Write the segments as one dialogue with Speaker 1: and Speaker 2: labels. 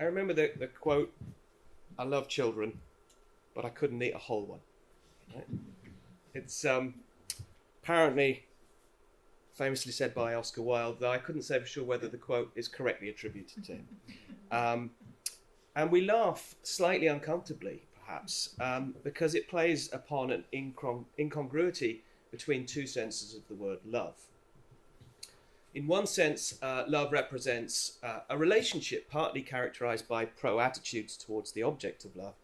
Speaker 1: I remember the quote, "I love children, but I couldn't eat a whole one." Right? It's apparently famously said by Oscar Wilde, though I couldn't say for sure whether the quote is correctly attributed to him. And we laugh slightly uncomfortably, perhaps, because it plays upon an incongruity between two senses of the word love. In one sense, love represents a relationship partly characterized by pro-attitudes towards the object of love.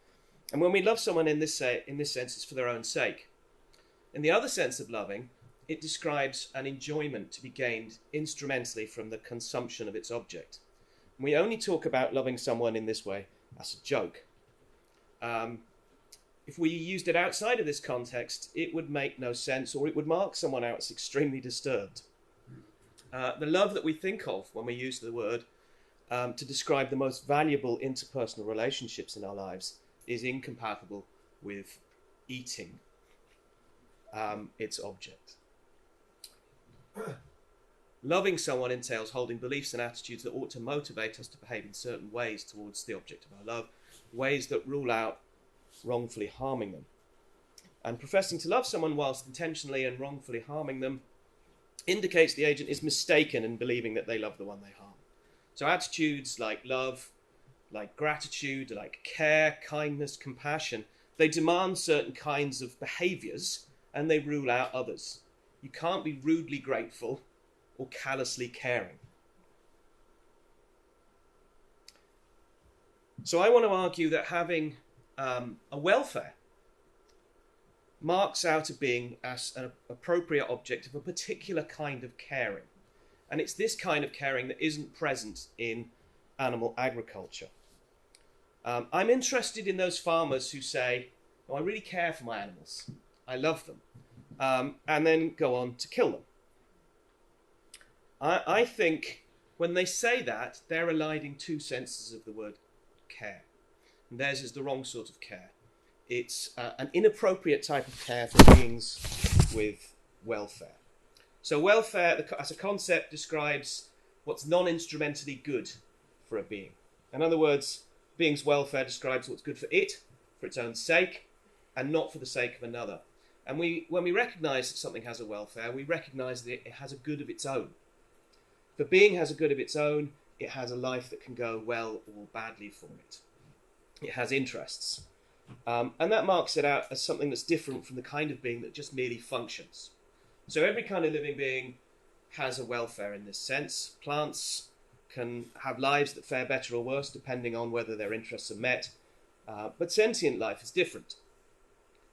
Speaker 1: And when we love someone in this sense, it's for their own sake. In the other sense of loving, it describes an enjoyment to be gained instrumentally from the consumption of its object. And we only talk about loving someone in this way as a joke. If we used it outside of this context, it would make no sense, or it would mark someone out as extremely disturbed. The love that we think of when we use the word to describe the most valuable interpersonal relationships in our lives is incompatible with eating its object. Loving someone entails holding beliefs and attitudes that ought to motivate us to behave in certain ways towards the object of our love, ways that rule out wrongfully harming them. And professing to love someone whilst intentionally and wrongfully harming them indicates the agent is mistaken in believing that they love the one they harm. So attitudes like love, like gratitude, like care, kindness, compassion, they demand certain kinds of behaviours and they rule out others. You can't be rudely grateful or callously caring. So I want to argue that having a welfare marks out a being as an appropriate object of a particular kind of caring. And it's this kind of caring that isn't present in animal agriculture. I'm interested in those farmers who say, "Oh, I really care for my animals. I love them," and then go on to kill them. I think when they say that, they're eliding two senses of the word care. And theirs is the wrong sort of care. It's an inappropriate type of care for beings with welfare. So welfare, as a concept, describes what's non-instrumentally good for a being. In other words, being's welfare describes what's good for it, for its own sake, and not for the sake of another. And when we recognise that something has a welfare, we recognise that it has a good of its own. If a being has a good of its own, it has a life that can go well or badly for it. It has interests. And that marks it out as something that's different from the kind of being that just merely functions. So every kind of living being has a welfare in this sense. Plants can have lives that fare better or worse depending on whether their interests are met. But sentient life is different.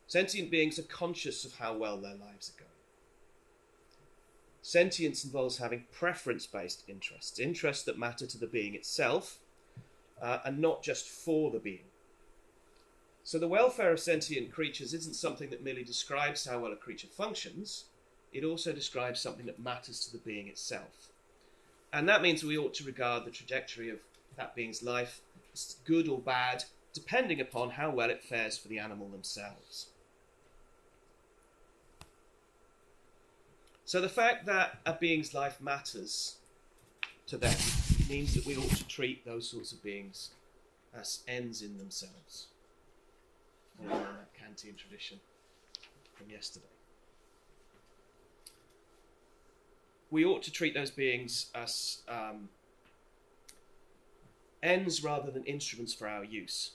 Speaker 1: Sentient beings are conscious of how well their lives are going. Sentience involves having preference-based interests, interests that matter to the being itself, and not just for the being. So the welfare of sentient creatures isn't something that merely describes how well a creature functions, it also describes something that matters to the being itself. And that means we ought to regard the trajectory of that being's life as good or bad, depending upon how well it fares for the animal themselves. So the fact that a being's life matters to them means that we ought to treat those sorts of beings as ends in themselves. In that Kantian tradition from yesterday. We ought to treat those beings as ends rather than instruments for our use.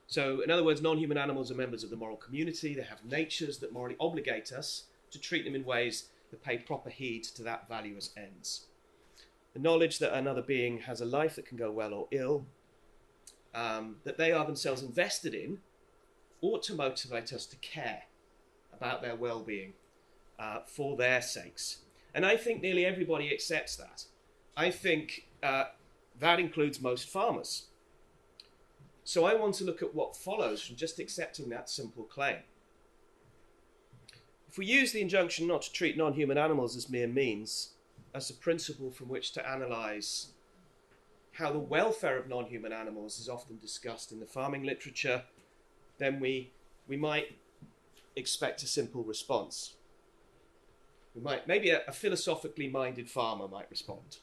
Speaker 1: So, in other words, non-human animals are members of the moral community. They have natures that morally obligate us to treat them in ways that pay proper heed to that value as ends. The knowledge that another being has a life that can go well or ill, that they are themselves invested in, ought to motivate us to care about their well-being for their sakes. And I think nearly everybody accepts that. I think that includes most farmers. So I want to look at what follows from just accepting that simple claim. If we use the injunction not to treat non-human animals as mere means, as a principle from which to analyse how the welfare of non-human animals is often discussed in the farming literature, then we might expect a simple response. Maybe a philosophically minded farmer might respond.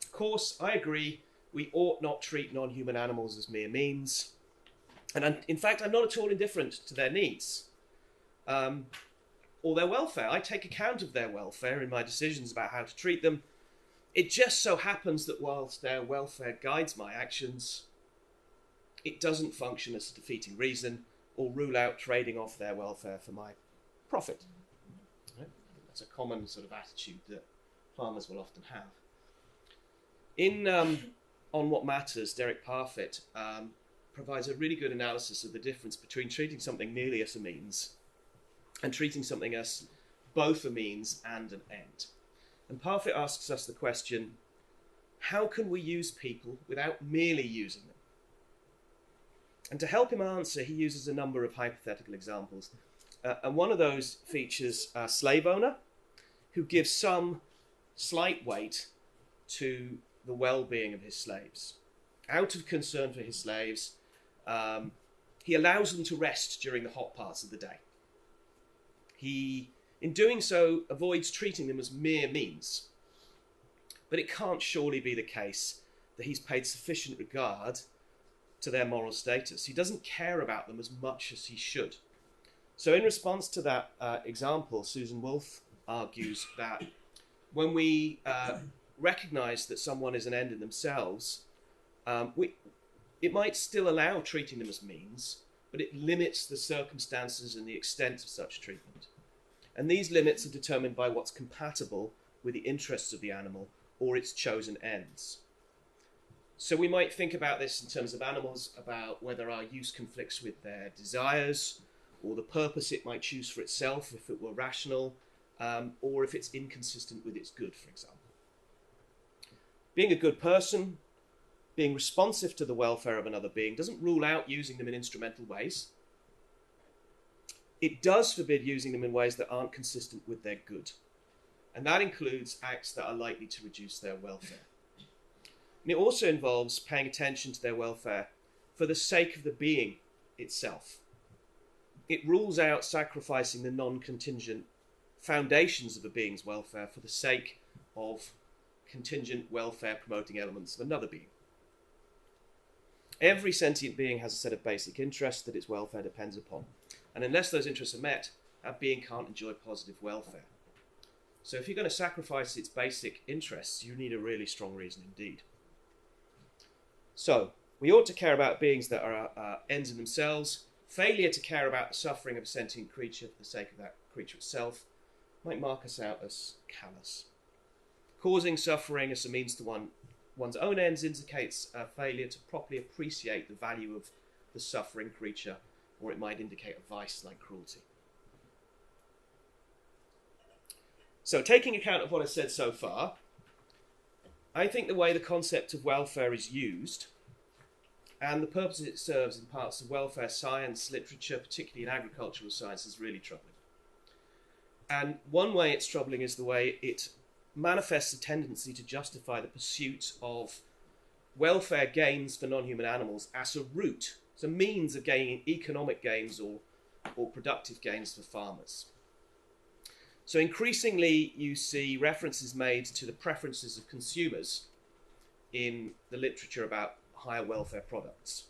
Speaker 1: Of course, I agree we ought not treat non-human animals as mere means. And in fact, I'm not at all indifferent to their needs or their welfare. I take account of their welfare in my decisions about how to treat them. It just so happens that whilst their welfare guides my actions, it doesn't function as a defeating reason or rule out trading off their welfare for my profit. Right? That's a common sort of attitude that farmers will often have. In On What Matters, Derek Parfit provides a really good analysis of the difference between treating something merely as a means and treating something as both a means and an end. And Parfit asks us the question, how can we use people without merely using them? And to help him answer, he uses a number of hypothetical examples. And one of those features a slave owner who gives some slight weight to the well-being of his slaves. Out of concern for his slaves, he allows them to rest during the hot parts of the day. He, in doing so, avoids treating them as mere means. But it can't surely be the case that he's paid sufficient regard to their moral status. He doesn't care about them as much as he should. So in response to that example, Susan Wolfe argues that when we recognise that someone is an end in themselves, it might still allow treating them as means, but it limits the circumstances and the extent of such treatment. And these limits are determined by what's compatible with the interests of the animal or its chosen ends. So we might think about this in terms of animals, about whether our use conflicts with their desires or the purpose it might choose for itself if it were rational, or if it's inconsistent with its good, for example. Being a good person, being responsive to the welfare of another being, doesn't rule out using them in instrumental ways. It does forbid using them in ways that aren't consistent with their good. And that includes acts that are likely to reduce their welfare. And it also involves paying attention to their welfare for the sake of the being itself. It rules out sacrificing the non-contingent foundations of a being's welfare for the sake of contingent welfare-promoting elements of another being. Every sentient being has a set of basic interests that its welfare depends upon. And unless those interests are met, that being can't enjoy positive welfare. So if you're going to sacrifice its basic interests, you need a really strong reason indeed. So, we ought to care about beings that are ends in themselves. Failure to care about the suffering of a sentient creature for the sake of that creature itself might mark us out as callous. Causing suffering as a means to one's own ends indicates a failure to properly appreciate the value of the suffering creature, or it might indicate a vice like cruelty. So, taking account of what I've said so far, I think the way the concept of welfare is used and the purposes it serves in parts of welfare science, literature, particularly in agricultural science, is really troubling. And one way it's troubling is the way it manifests a tendency to justify the pursuit of welfare gains for non-human animals as a route, as a means of gaining economic gains or productive gains for farmers. So increasingly you see references made to the preferences of consumers in the literature about higher welfare products.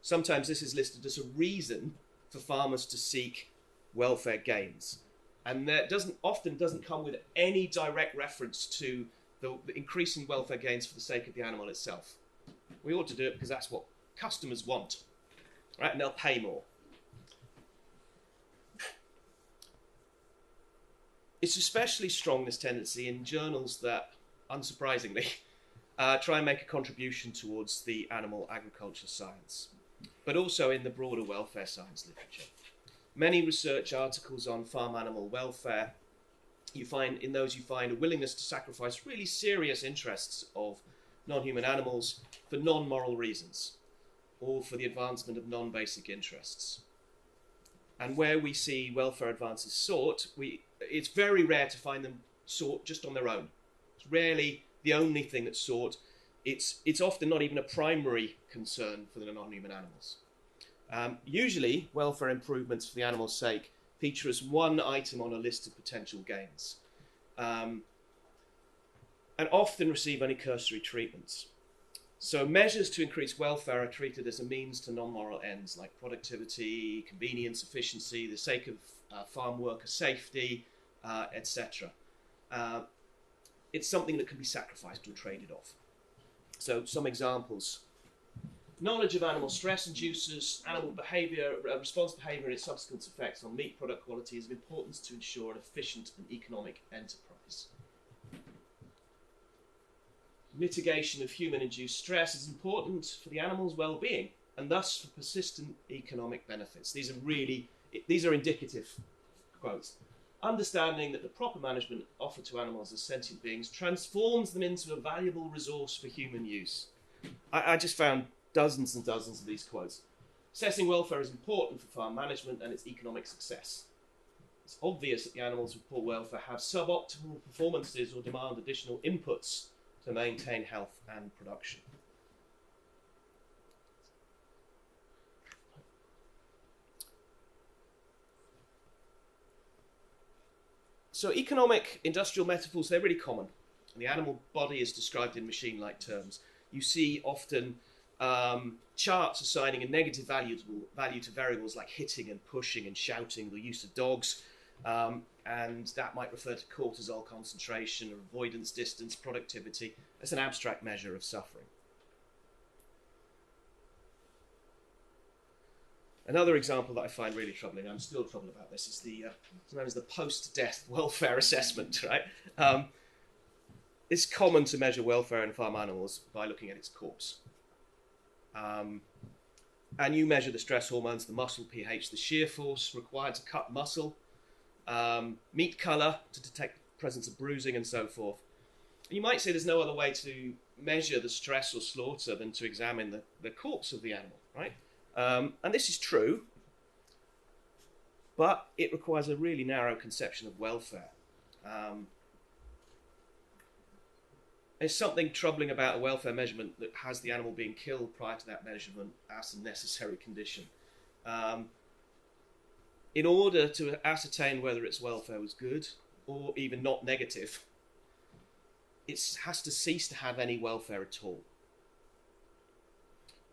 Speaker 1: Sometimes this is listed as a reason for farmers to seek welfare gains. And that often doesn't come with any direct reference to the increasing welfare gains for the sake of the animal itself. We ought to do it because that's what customers want, right? And they'll pay more. It's especially strong, this tendency, in journals that, unsurprisingly, try and make a contribution towards the animal agriculture science, but also in the broader welfare science literature. Many research articles on farm animal welfare, you find a willingness to sacrifice really serious interests of non-human animals for non-moral reasons, or for the advancement of non-basic interests. And where we see welfare advances sought, it's very rare to find them sought just on their own. It's rarely the only thing that's sought. It's often not even a primary concern for the non-human animals. Usually, welfare improvements for the animal's sake feature as one item on a list of potential gains, and often receive only cursory treatments. So measures to increase welfare are treated as a means to non-moral ends like productivity, convenience, efficiency, the sake of farm worker safety, etc. It's something that can be sacrificed or traded off. So some examples. Knowledge of animal stress inducers, animal behaviour, response behaviour and its subsequent effects on meat product quality is of importance to ensure an efficient and economic enterprise. Mitigation of human-induced stress is important for the animal's well-being and thus for persistent economic benefits. These are indicative quotes. Understanding that the proper management offered to animals as sentient beings transforms them into a valuable resource for human use. I just found dozens and dozens of these quotes. Assessing welfare is important for farm management and its economic success. It's obvious that the animals with poor welfare have suboptimal performances or demand additional inputs to maintain health and production. So economic industrial metaphors, they're really common. And the animal body is described in machine-like terms. You see often charts assigning a negative value to variables like hitting and pushing and shouting, the use of dogs, and that might refer to cortisol concentration, avoidance distance, productivity. That's an abstract measure of suffering. Another example that I find really troubling, I'm still troubled about this, is it's known as the post-death welfare assessment, right? It's common to measure welfare in farm animals by looking at its corpse. And you measure the stress hormones, the muscle pH, the shear force required to cut muscle, meat colour to detect the presence of bruising and so forth. And you might say there's no other way to measure the stress or slaughter than to examine the corpse of the animal, right? And this is true, but it requires a really narrow conception of welfare. There's something troubling about a welfare measurement that has the animal being killed prior to that measurement as a necessary condition. In order to ascertain whether its welfare was good or even not negative, it has to cease to have any welfare at all.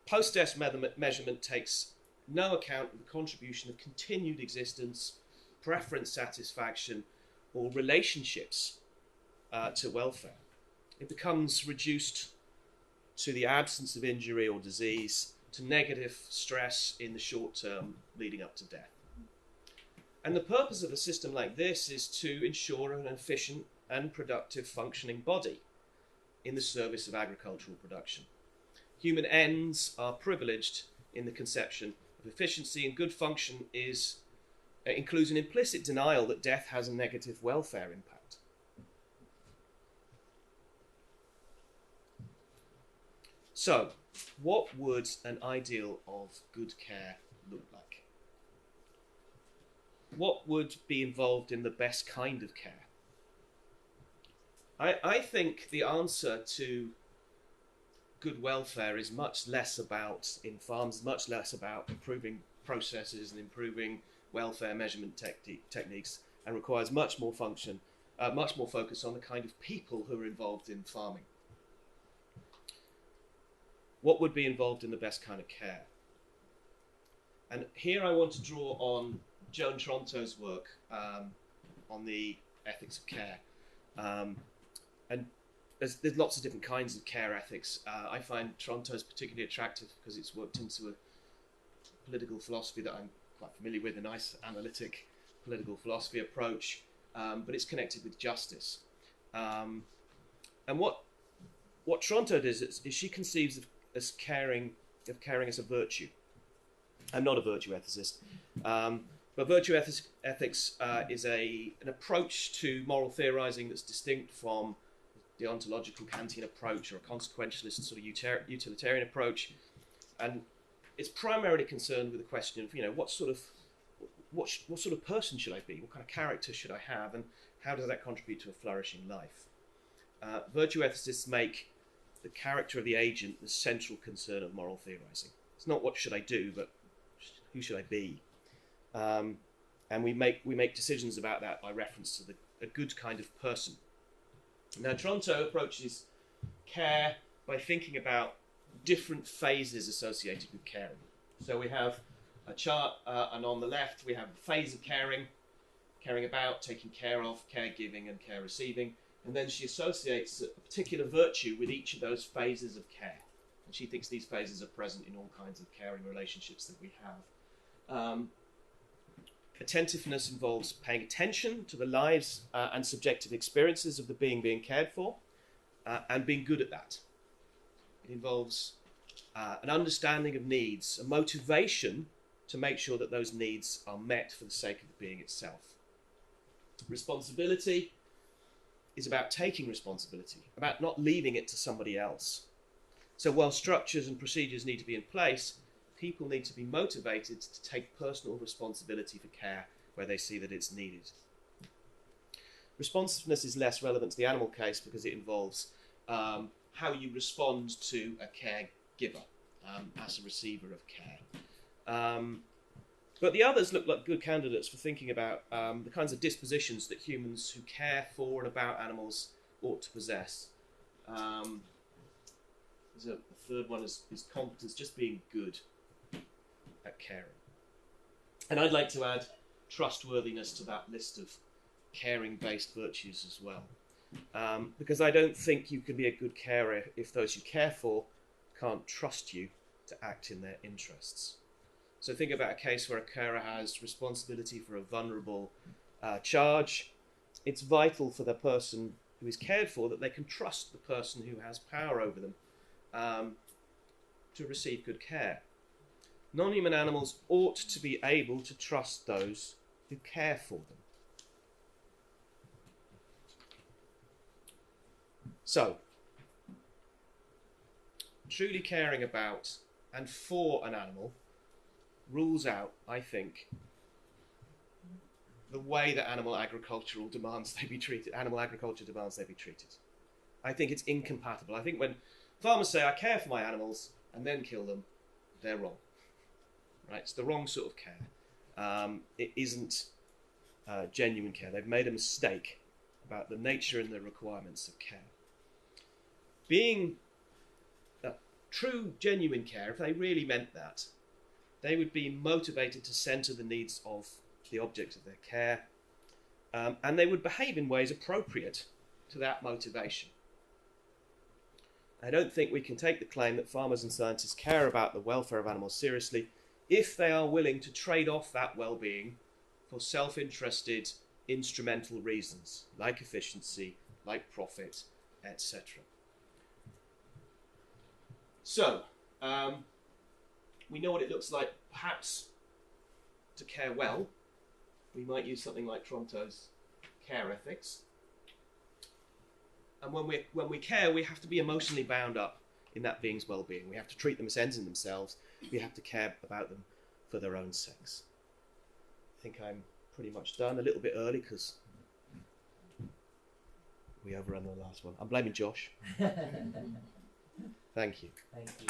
Speaker 1: Post-death measurement takes no account of the contribution of continued existence, preference satisfaction, or relationships to welfare. It becomes reduced to the absence of injury or disease, to negative stress in the short term leading up to death. And the purpose of a system like this is to ensure an efficient and productive functioning body in the service of agricultural production. Human ends are privileged in the conception of efficiency, and good function includes an implicit denial that death has a negative welfare impact. So, what would an ideal of good care look like? What would be involved in the best kind of care? I think the answer to good welfare is much less about, in farms, much less about improving processes and improving welfare measurement techniques, and requires much more focus on the kind of people who are involved in farming. What would be involved in the best kind of care? And here I want to draw on Joan Tronto's work on the ethics of care. And there's lots of different kinds of care ethics. I find Tronto's particularly attractive because it's worked into a political philosophy that I'm quite familiar with, a nice analytic political philosophy approach, but it's connected with justice. And what Tronto does is she conceives of caring as a virtue. I'm not a virtue ethicist, but virtue ethics is an approach to moral theorizing that's distinct from the ontological Kantian approach or a consequentialist sort of utilitarian approach, and it's primarily concerned with the question of what sort of person should I be, what kind of character should I have, and how does that contribute to a flourishing life. Virtue ethicists make the character of the agent the central concern of moral theorizing. It's not what should I do, but who should I be, and we make decisions about that by reference to a good kind of person. Now, Tronto approaches care by thinking about different phases associated with caring. So we have a chart, and on the left we have a phase of caring, caring about, taking care of, caregiving, and care receiving. And then she associates a particular virtue with each of those phases of care. And she thinks these phases are present in all kinds of caring relationships that we have. Attentiveness involves paying attention to the lives and subjective experiences of the being cared for, and being good at that. It involves an understanding of needs, a motivation to make sure that those needs are met for the sake of the being itself. Responsibility is about taking responsibility, about not leaving it to somebody else. So while structures and procedures need to be in place, people need to be motivated to take personal responsibility for care where they see that it's needed. Responsiveness is less relevant to the animal case because it involves how you respond to a caregiver as a receiver of care. But the others look like good candidates for thinking about the kinds of dispositions that humans who care for and about animals ought to possess. There's a third one is competence, just being good at caring. And I'd like to add trustworthiness to that list of caring-based virtues as well. Because I don't think you can be a good carer if those you care for can't trust you to act in their interests. So think about a case where a carer has responsibility for a vulnerable charge. It's vital for the person who is cared for that they can trust the person who has power over them to receive good care. Non-human animals ought to be able to trust those who care for them. So, truly caring about and for an animal rules out, I think, the way that animal agriculture demands they be treated. I think it's incompatible. I think when farmers say, I care for my animals, and then kill them, they're wrong. Right? It's the wrong sort of care. It isn't genuine care. They've made a mistake about the nature and the requirements of care. Being true, genuine care, if they really meant that, they would be motivated to centre the needs of the object of their care, and they would behave in ways appropriate to that motivation. I don't think we can take the claim that farmers and scientists care about the welfare of animals seriously if they are willing to trade off that well-being for self-interested, instrumental reasons, like efficiency, like profit, etc. So, we know what it looks like, perhaps, to care well. We might use something like Tronto's care ethics. And when we care, we have to be emotionally bound up in that being's well-being. We have to treat them as ends in themselves. We have to care about them for their own sakes. I think I'm pretty much done, a little bit early because we overran the last one. I'm blaming Josh. Thank you.
Speaker 2: Thank you.